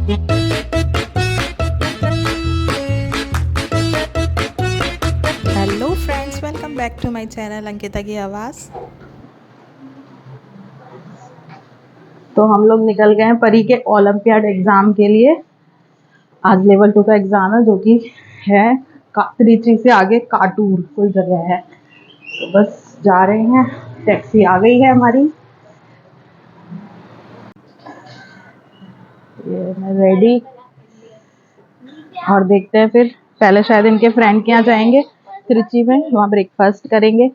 Hello friends, welcome back to my channel Ankita की आवाज़। तो हम लोग निकल गए हैं परी के ओलंपियाड एग्जाम के लिए। आज लेवल 2 का एग्जाम है, जो कि है त्रिची से आगे काटूर कोई जगह है। तो बस जा रहे हैं, टैक्सी आ गई है हमारी। ये मैं रेडी, और देखते हैं फिर। पहले शायद इनके फ्रेंड के यहाँ जाएंगे त्रिची में, वहाँ ब्रेकफास्ट करेंगे।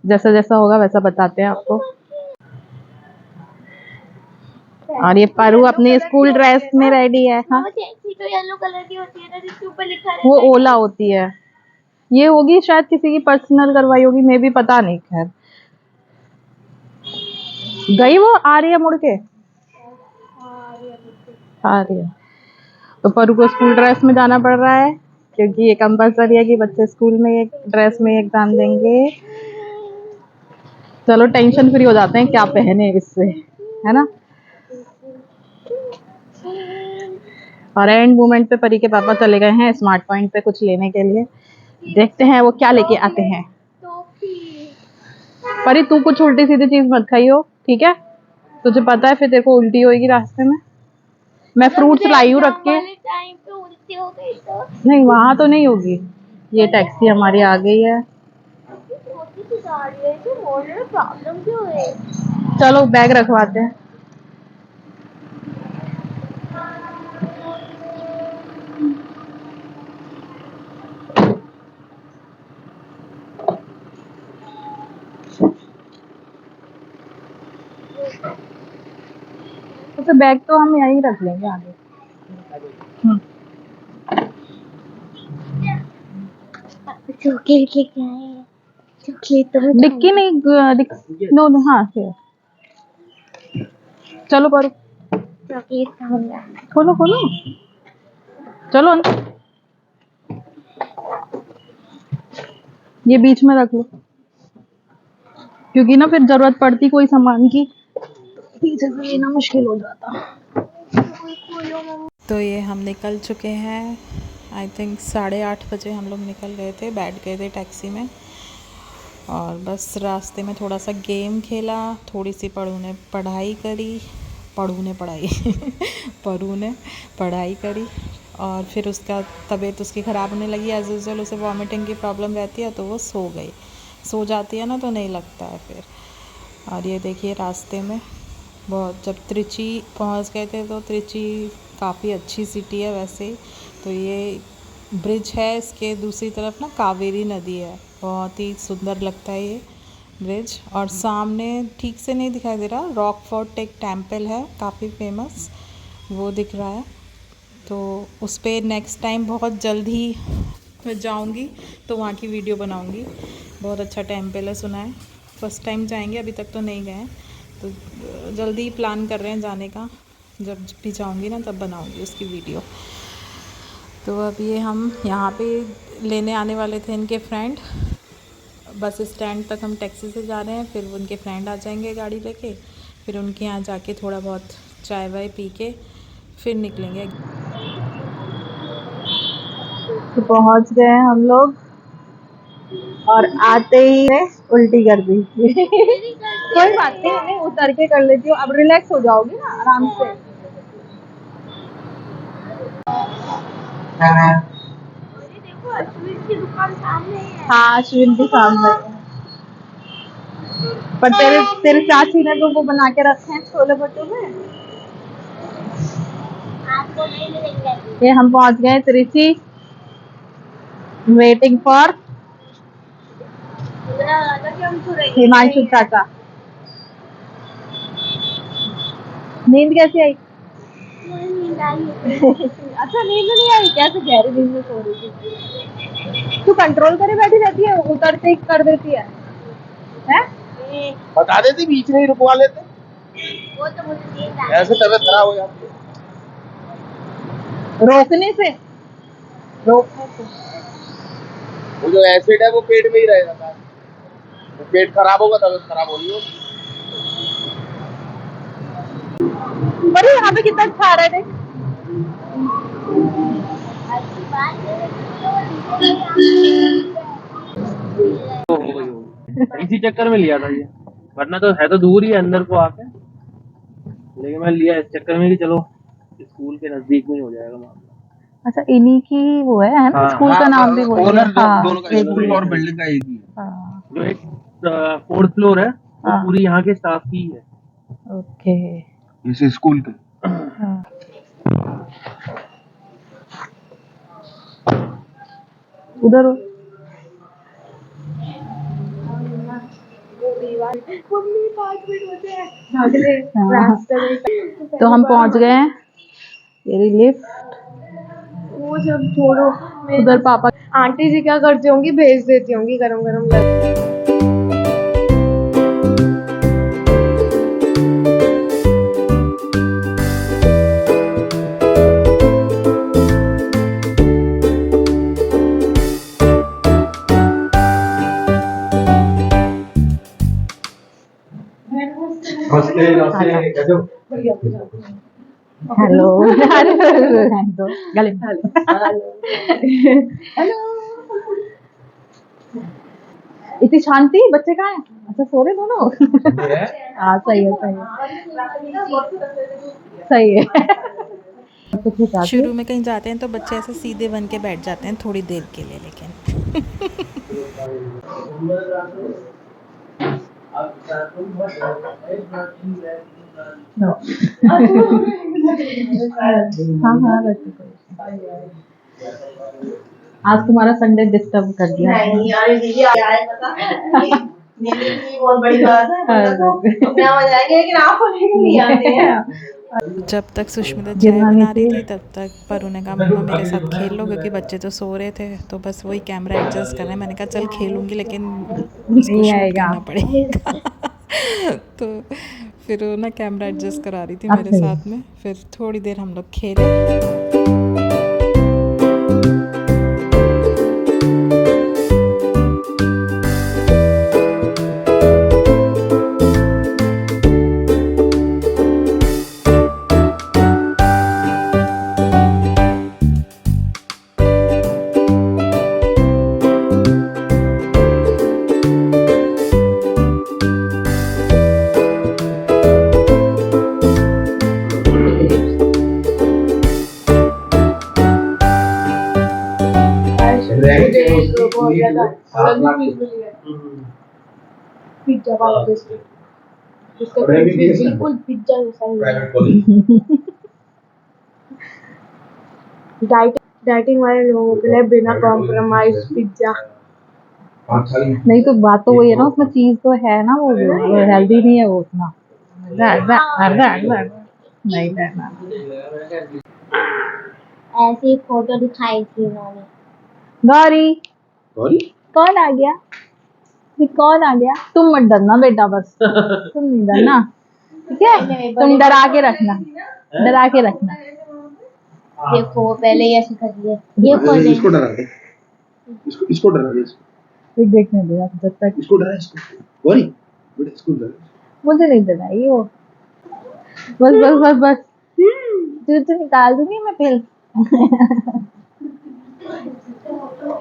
जैसा जैसा होगा वैसा बताते हैं आपको। और ये परू अपनी स्कूल ड्रेस में रेडी है। हाँ, तो येलो कलर की होती है ना, जिसके ऊपर लिखा रहता वो है ओला होती है। ये होगी शायद किसी की पर्सनल करवाई होगी, मे भी, पता नहीं। खैर, गई वो, आ रही है मुड़ के, आ रही है। तो परू को स्कूल ड्रेस में जाना पड़ रहा है, क्योंकि ये कंपलसरी है कि बच्चे स्कूल में एक ड्रेस में एग्जाम देंगे। चलो, टेंशन फ्री हो जाते हैं क्या पहने इससे, है ना। और एंड मोमेंट पे परी के पापा चले गए हैं स्मार्ट पॉइंट पे कुछ लेने के लिए। देखते हैं वो क्या लेके आते हैं। परी, तू कुछ उल्टी सीधी चीज मत खाइयो, ठीक है? तुझे पता है फिर तेरे को उल्टी होगी रास्ते में। मैं फ्रूट्स लाई हूँ रख के। टाइम पे उल्टी हो गई तो नहीं, वहां तो नहीं होगी। ये टैक्सी हमारी आ गई है। छोटी सी गाड़ी है, तो मोड़ में प्रॉब्लम क्यों है? चलो बैग रखवाते हैं। तो बैग तो हम यहीं रख लेंगे आगे। चॉकलेट लेके आए हैं। चॉकलेट तो डिक्की नहीं, नो नो, हाँ फिर चलो पर चॉकलेट खाऊंगा। खोलो खोलो, चलो अंदर। ये बीच में रख लो, क्योंकि ना फिर जरूरत पड़ती कोई सामान की, पीछे से लेना मुश्किल हो जाता। तो ये हम निकल चुके हैं। आई थिंक 8:30 बजे हम लोग निकल गए थे, बैठ गए थे टैक्सी में। और बस रास्ते में थोड़ा सा गेम खेला, थोड़ी सी परू ने पढ़ाई करी। परू ने पढ़ाई परू ने पढ़ाई करी। और फिर उसका तबीयत उसकी ख़राब होने लगी एज यूजल। उसे वॉमिटिंग की प्रॉब्लम रहती है, तो वो सो गई। सो जाती है ना तो नहीं लगता है फिर। और ये देखिए रास्ते में बहुत, जब त्रिची पहुंच गए थे, तो त्रिची काफ़ी अच्छी सिटी है वैसे। तो ये ब्रिज है, इसके दूसरी तरफ ना कावेरी नदी है। बहुत ही सुंदर लगता है ये ब्रिज। और सामने ठीक से नहीं दिखाई दे रहा, रॉकफोर्ट एक टेम्पल है काफ़ी फेमस, वो दिख रहा है। तो उस पर नेक्स्ट टाइम बहुत जल्द ही मैं जाऊँगी तो वहाँ की वीडियो बनाऊँगी। बहुत अच्छा टेम्पल है सुना है। फर्स्ट टाइम जाएंगे, अभी तक तो नहीं गए हैं, तो जल्दी प्लान कर रहे हैं जाने का। जब भी जाऊँगी ना तब बनाऊँगी उसकी वीडियो। तो अब ये हम यहाँ पे लेने आने वाले थे इनके फ्रेंड। बस स्टैंड तक हम टैक्सी से जा रहे हैं, फिर उनके फ्रेंड आ जाएंगे गाड़ी लेके। फिर उनके यहाँ जाके थोड़ा बहुत चाय वाय पी के फिर निकलेंगे। तो पहुंच गए हम लोग, और आते ही ने उल्टी कर दी। कोई बात नहीं, नहीं उतर के कर लेती हूँ। अब रिलैक्स हो जाओगी ना आराम से। देखो अश्विन की दुकान सामने है। हाँ, अश्विन के सामने है। पर तेरे तेरे चाची ने तो वो बना के रखे हैं छोले भटूरे। आपको नहीं मिलेंगे। ये हम पहुंच गए त्रिची, वेटिंग फॉर हिमांशु चाचा। नींद कैसी आई? नींद आई है। अच्छा, नींद नहीं आई? कैसे गहरी नींद में सो रही थी? तू कंट्रोल करे बैठी रहती है, उतरते ही कर देती है, हैं? बता देती, बीच में ही रुकवा लेते। वो तो मुझे नींद आई। ऐसे तबीयत खराब हो जाती है। रोकने से रोकने से वो जो एसिड है वो पेट में ही रह जाता है। तो पेट खराब होगा, तबीयत खराब होगी। बड़ी यहाँ पे कितना अच्छा आ रहा है, देख। हो गई होगी, इसी चक्कर में लिया था ये, वरना तो है तो दूर ही है अंदर को आके, लेकिन मैं लिया इस चक्कर में कि चलो स्कूल के नजदीक में ही हो जाएगा मामला। अच्छा, इन्हीं की वो है ना, हाँ स्कूल का नाम भी वही है। ओनर हाँ, दोनों का एक स्कूल ही और है। बिल्डिंग का एक ही है। हाँ, जो एक 4th फ्लोर है वो हाँ, पूरी यहाँ के स्टाफ की है, ओके। इस स्कूल के। हाँ, उधर हाँ, तो हम पहुंच गए हैं, ये लिफ्ट। वो सब छोड़ो, उधर पापा आंटी जी क्या करती होंगी, भेज देती होंगी गरम गरम। हेलो तो गले में हेलो। इतनी शांति, बच्चे कहाँ हैं? अच्छा, सो रहे दोनों। हाँ, सही है, सही है, सही है। तो ठीक है। शुरू में कहीं जाते हैं तो बच्चे ऐसे सीधे बन के बैठ जाते हैं थोड़ी देर के लिए, लेकिन हाँ हाँ, वैसे आज तुम्हारा संडे डिस्टर्ब कर दिया। नहीं यार, दीदी आए पता है, ये बहुत बड़ी बात है। अपने आप आ जाएंगे, लेकिन आप नहीं आते हैं। जब तक सुष्मिता चाय गिरना बना रही नहीं थी तब तक परू ने कहा मम्मा मेरे साथ खेल लो, क्योंकि बच्चे तो सो रहे थे, तो बस वही कैमरा एडजस्ट कर रहे हैं। मैंने कहा चल खेलूंगी लेकिन उसको नहीं शूट आएगा। करना पड़ेगा। तो फिर वो ना कैमरा एडजस्ट करा रही थी अब मेरे सही है। साथ में, फिर थोड़ी देर हम लोग खेले। बहुत ज्यादा पिज्जा वाला बिस्किट, उसका बिल्कुल पिज्जा जैसा ही है। डाइटिंग वाले लोगों के लिए बिना कॉम्प्रोमाइज पिज्जा। नहीं तो बात तो वही है ना, उसमें चीज तो है ना, वो हेल्दी नहीं है वो उतना। नहीं रहना। ऐसी फोटो दिखाई थी उन्होंने। गौरी, सॉरी, कौन आ गया? ये कौन आ गया? तुम मत डरना बेटा, बस तुम नहीं डरना, ठीक है? तुम डरा के रखना, डरा के रखना। देखो वो पहले ही ऐसे कर दिए, ये कौन है? इसको डरा दे, इसको डरा दे, फिर देखने दो जब तक। इसको डरा, इसको गौरी बेटा, इसको डरा। मुझे नहीं डराई वो, बस बस बस बस, तो निकाल दूंगी मैं फिर।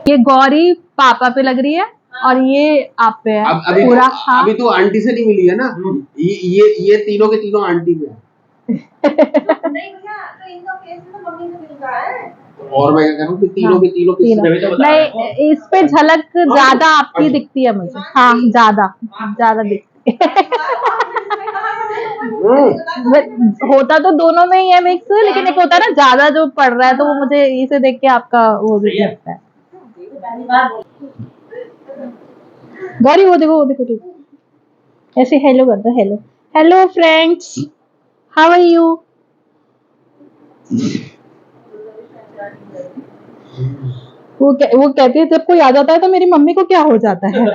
ये गौरी पापा पे लग रही है और ये आप पे है अभी पूरा। तो, हाँ, अभी तो आंटी से नहीं मिली है ना, ये तीनों के तीनों आंटी में है। नहीं भैया, तो इनका फेस तो मम्मी से मिलता है। और मैं क्या कह रहा हूँ कि तीनों के तीनों किस नहीं, इस पे झलक ज्यादा आपकी दिखती है मुझे। हाँ, ज्यादा ज्यादा दिखती है। होता तो दोनों में ही है मिक्स, लेकिन एक होता है ना ज्यादा जो पड़ रहा है, तो वो मुझे इसे देख के आपका वो भी लगता है। गौरी वो देखो, वो देखो, देखो ऐसे हेलो कर दो, hello hello friends, how are you? वो कहती है जब कोई आ जाता है तो मेरी मम्मी को क्या हो जाता है।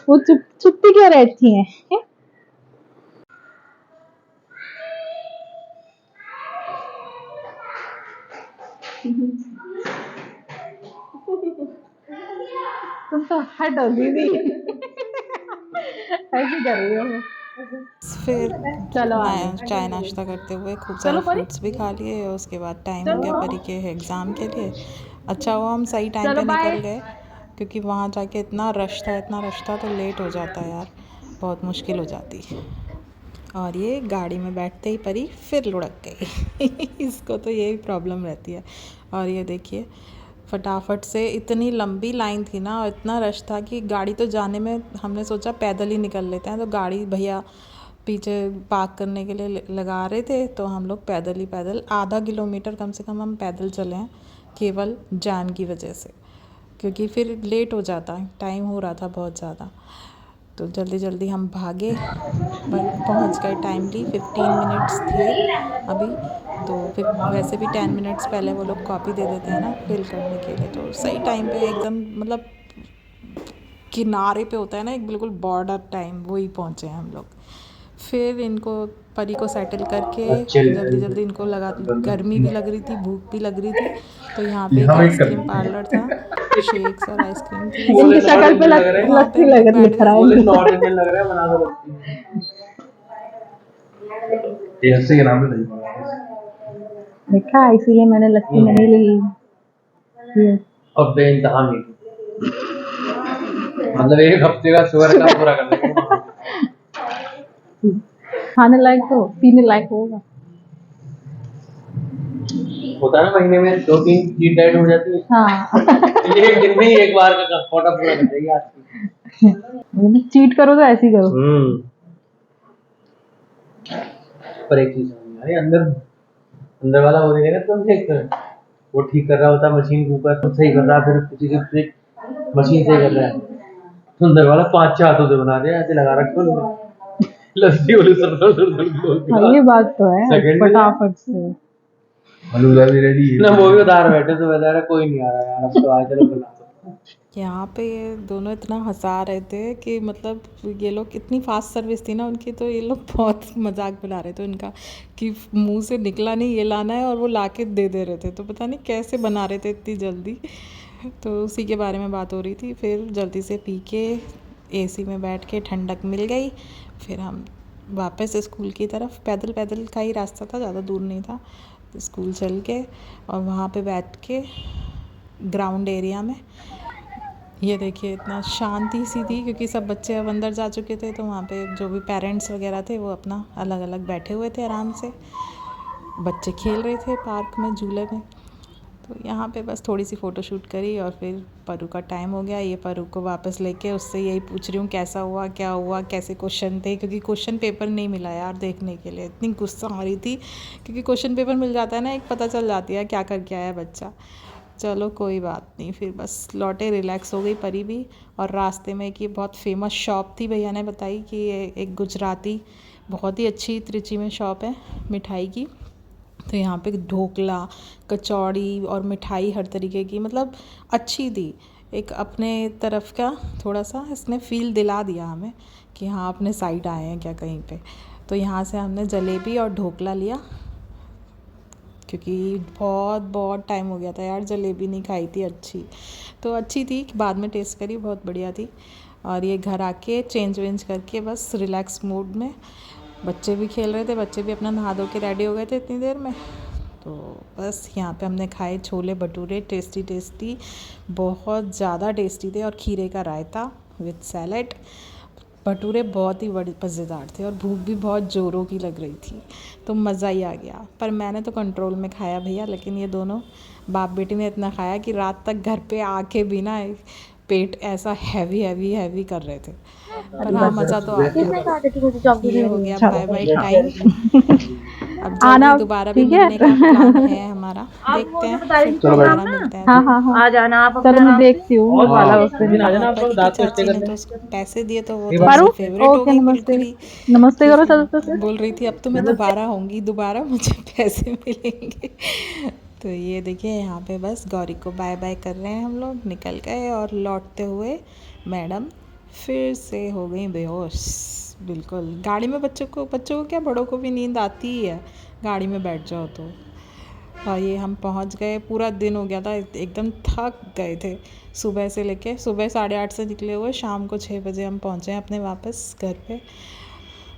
वो छुपती क्यों रहती हैं? तुम तो हट हो दीदी। ऐसे कर रही हो। फिर चलो चाय नाश्ता करते हुए खूब सारे फ्रूट्स भी खा लिए। उसके बाद टाइम हो गया परी के एग्ज़ाम के लिए। अच्छा हुआ हम सही टाइम पे निकल गए, क्योंकि वहाँ जाके इतना रश था तो लेट हो जाता यार, बहुत मुश्किल हो जाती। और ये गाड़ी में बैठते ही परी फिर लुढ़क गई इसको तो यही प्रॉब्लम रहती है। और ये देखिए फटाफट से, इतनी लंबी लाइन थी ना और इतना रश था कि गाड़ी तो जाने में हमने सोचा पैदल ही निकल लेते हैं, तो गाड़ी भैया पीछे पार्क करने के लिए लगा रहे थे, तो हम लोग पैदल आधा किलोमीटर कम से कम हम पैदल चले हैं, केवल जाम की वजह से, क्योंकि फिर लेट हो जाता है, टाइम हो रहा था बहुत ज़्यादा। तो जल्दी जल्दी हम भागे पर पहुंच गए टाइमली। 15 मिनट्स थे अभी, तो फिर वैसे भी 10 मिनट्स पहले वो लोग कॉपी दे देते हैं ना फिल करने के लिए, तो सही टाइम पे एकदम मतलब किनारे पे होता है ना एक बिल्कुल बॉर्डर टाइम, वही पहुँचे हैं हम लोग। फिर इनको परी को सेटल करके जल्दी जल्दी इनको लगा, गर्मी भी लग रही थी, भूख भी लग रही थी, तो यहाँ पे एक आइसक्रीम पार्लर था, शेक्स और आइसक्रीम थी। इनकी शक्ल पे लस्सी लग रही है, नॉर्थ इंडियन लग रहा है, बना दो लस्सी। लस्सी के नाम पे दही बड़ा देखा, इसीलिए मैंने लस्सी नहीं ली। और बेइंतहा मीठी, मतलब एक हफ्ते का शुगर का पूरा कर देंगे। खाने लायक तो पीने लायक होगा। होता है ना महीने में 2-3 चीट डाइट हो जाती है। हाँ एक दिन में ही एक बार का कोटा पूरा कर देगी आपकी। चीट करो तो ऐसे ही करो। पर एक चीज अरे अंदर वाला वो देखेगा तुम चेक कर, वो ठीक कर रहा होता मशीन के ऊपर, तुम सही कर रहा, फिर किसी की मशीन सही कर रहा है, अंदर वाला 5-6 हाथों से बना रहे हैं, ऐसे लगा रखो लस्सी वाली हाँ, ये बात तो है, फटाफट से हलूला भी रेडी है ना, वो भी उधार बैठे तो बता रहा कोई नहीं आ रहा यार, अब तो आज चलो बना दो। यहाँ पे ये दोनों इतना हंसा रहे थे कि मतलब ये लोग, इतनी फास्ट सर्विस थी ना उनकी, तो ये लोग बहुत मजाक बना रहे थे उनका कि मुंह से निकला नहीं ये लाना है, और वो लाके दे रहे थे, तो पता नहीं कैसे बना रहे थे इतनी जल्दी। तो उसी के बारे में बात हो रही थी। फिर जल्दी से पी के एसी में बैठ के ठंडक मिल गई, फिर हम वापस स्कूल की तरफ, पैदल का ही रास्ता था, ज़्यादा दूर नहीं था, तो स्कूल चल के और वहाँ पे बैठ के ग्राउंड एरिया में, ये देखिए इतना शांति सी थी, क्योंकि सब बच्चे अब अंदर जा चुके थे, तो वहाँ पे जो भी पेरेंट्स वगैरह थे वो अपना अलग अलग बैठे हुए थे आराम से, बच्चे खेल रहे थे पार्क में, झूले में। तो यहाँ पे बस थोड़ी सी फ़ोटो शूट करी और फिर परू का टाइम हो गया। ये परू को वापस लेके उससे यही पूछ रही हूँ कैसा हुआ, क्या हुआ, कैसे क्वेश्चन थे, क्योंकि क्वेश्चन पेपर नहीं मिला यार देखने के लिए, इतनी गुस्सा आ रही थी, क्योंकि क्वेश्चन पेपर मिल जाता है ना, एक पता चल जाती है क्या करके आया बच्चा। चलो कोई बात नहीं, फिर बस लौटे, रिलैक्स हो गई परी भी। और रास्ते में कि बहुत फेमस शॉप थी, भैया ने बताई कि ये एक गुजराती बहुत ही अच्छी त्रिची में शॉप है मिठाई की, तो यहाँ पे ढोकला, कचौड़ी और मिठाई हर तरीके की, मतलब अच्छी थी, एक अपने तरफ का थोड़ा सा इसने फ़ील दिला दिया हमें कि हाँ अपने साइड आए हैं क्या कहीं पे। तो यहाँ से हमने जलेबी और ढोकला लिया, क्योंकि बहुत टाइम हो गया था यार, जलेबी नहीं खाई थी अच्छी, तो अच्छी थी, बाद में टेस्ट करी, बहुत बढ़िया थी। और ये घर आके चेंज वेंज करके बस रिलैक्स मूड में, बच्चे भी खेल रहे थे, बच्चे भी अपना नहा धो के रेडी हो गए थे इतनी देर में, तो बस यहाँ पे हमने खाए छोले भटूरे, टेस्टी, बहुत ज़्यादा टेस्टी थे, और खीरे का रायता विद सैलेड। भटूरे बहुत ही बड़े मज़ेदार थे और भूख भी बहुत ज़ोरों की लग रही थी, तो मज़ा ही आ गया। पर मैंने तो कंट्रोल में खाया भैया, लेकिन ये दोनों बाप बेटी ने इतना खाया कि रात तक घर पे आके भी ना पेट ऐसा हैवी कर रहे थे। पर हाँ मज़ा तो आ गया। ये हो गया बाय बाय टाइम। अब आना जल्दी दोबारा भी ठीक है। मिलने का प्लान है हमारा, देखते हैं फिर दोबारा मिलते हैं। हाँ आ जाना आप, चलो मैं देखती हूँ वाला उस दिन। आ जाना आप लोग, दांत चाची अच्छे ने कर तो उसको पैसे दिए, तो वो तो पारू, उसकी फेवरेट हो ओके गई नमस्ते, बिल्कुल ही। नमस्ते करो फिर चलो से। बोल रही थी अब तो मैं दोबारा होंगी, दोबारा मुझे पैसे मिलेंगे। तो ये देखिए यहाँ पे बस गौरी को बाय बाय कर रहे हैं हम लोग, निकल गए, और लौटते हुए मैडम फिर से हो गई बेहोश बिल्कुल। गाड़ी में बच्चों को क्या, बड़ों को भी नींद आती ही है गाड़ी में बैठ जाओ तो। और ये हम पहुंच गए, पूरा दिन हो गया था, एकदम थक गए थे सुबह से लेके, सुबह 8:30 से निकले हुए, शाम को 6 बजे हम पहुंचे हैं अपने वापस घर पे।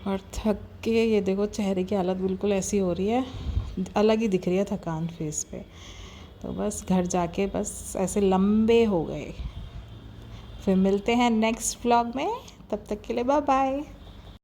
और थक के ये देखो चेहरे की हालत बिल्कुल ऐसी हो रही है, अलग ही दिख रही है थकान फेस पे। तो बस घर जाके बस ऐसे लंबे हो गए। फिर मिलते हैं नेक्स्ट व्लॉग में, तब तक के लिए बाय बाय।